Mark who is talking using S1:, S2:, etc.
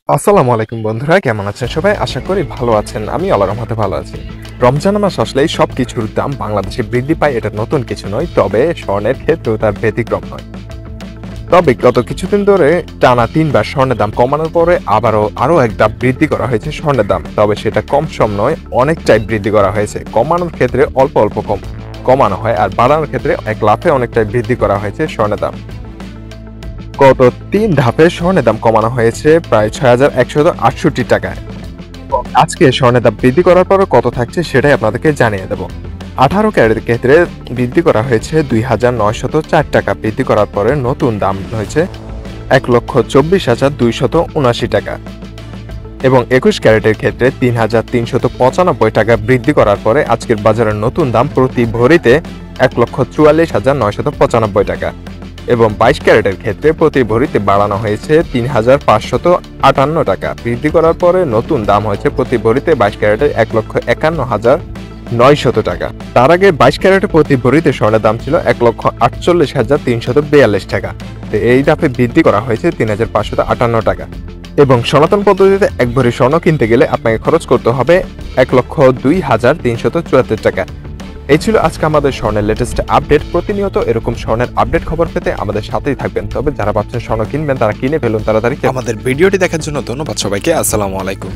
S1: আসসালামু আলাইকুম বন্ধুরা, কেমন আছেন সবাই? আশা করি ভালো আছেন। আমি আল্লাহর রহমতে ভালো আছি। রমজান মাস আসলেই সবকিছুর দাম বাংলাদেশে বৃদ্ধি পায়, এটা নতুন কিছু নয়। তবে স্বর্ণের ক্ষেত্রেও তার ব্যতিক্রম নয়। তবে গত কিছুদিন ধরে টানা ৩ বার স্বর্ণের দাম কমানোর পরে আরো এক ধাপ বৃদ্ধি করা হয়েছে স্বর্ণের দাম। তবে সেটা কম সম নয়, অনেকটাই বৃদ্ধি করা হয়েছে। কমানোর ক্ষেত্রে অল্প অল্প কমানো হয়, আর বাড়ানোর ক্ষেত্রে এক লাফে অনেকটাই বৃদ্ধি করা হয়েছে স্বর্ণের দাম। গত ৩ ধাপে স্বর্ণের দাম কমানো হয়েছে প্রায় ৬,১৬৮ টাকায়। আজকে স্বর্ণের দাম বৃদ্ধি করার পর কত থাকছে সেটাই আপনাদেরকে জানিয়ে দেব। 18 ক্যারেটের ক্ষেত্রে বৃদ্ধি করা হয়েছে ২,৯০৪ টাকা। বৃদ্ধি করার পরে নতুন দাম হয়েছে ১,২৪,২৭৯ টাকা। এবং ২১ ক্যারেটের ক্ষেত্রে ৩,৩৯৫ টাকা বৃদ্ধি করার পরে আজকের বাজারের নতুন দাম প্রতি ভরিতে ১,৪৪,৯৯৫ টাকা। এবং ২২ ক্যারেটের ক্ষেত্রে প্রতি ভরিতে বাড়ানো হয়েছে ৩,৫৫৮ টাকা। বৃদ্ধি করার পরে নতুন দাম হয়েছে প্রতি ভরিতে ২২ ক্যারেটের ১,৫১,৯০০ টাকা। তার আগে ২২ ক্যারেটের প্রতি ভরিতে স্বর্ণের দাম ছিল ১,৪৮,৩৪২ টাকা। এই ধাপে বৃদ্ধি করা হয়েছে ৩,৫৫৮ টাকা। এবং সনাতন পদ্ধতিতে ১ ভরি স্বর্ণ কিনতে গেলে আপনাকে খরচ করতে হবে ১,০২,৩৭৪ টাকা। এই ছিল আজকে আমাদের স্বর্ণের লেটেস্ট আপডেট। প্রতিনিয়ত এরকম স্বর্ণের আপডেট খবর পেতে আমাদের সাথেই থাকবেন। তবে যারা ভাবছেন স্বর্ণ কিনবেন তারা কিনে ফেলুন তাড়াতাড়ি।
S2: আমাদের ভিডিওটি দেখার জন্য ধন্যবাদ সবাইকে। আসসালামু আলাইকুম।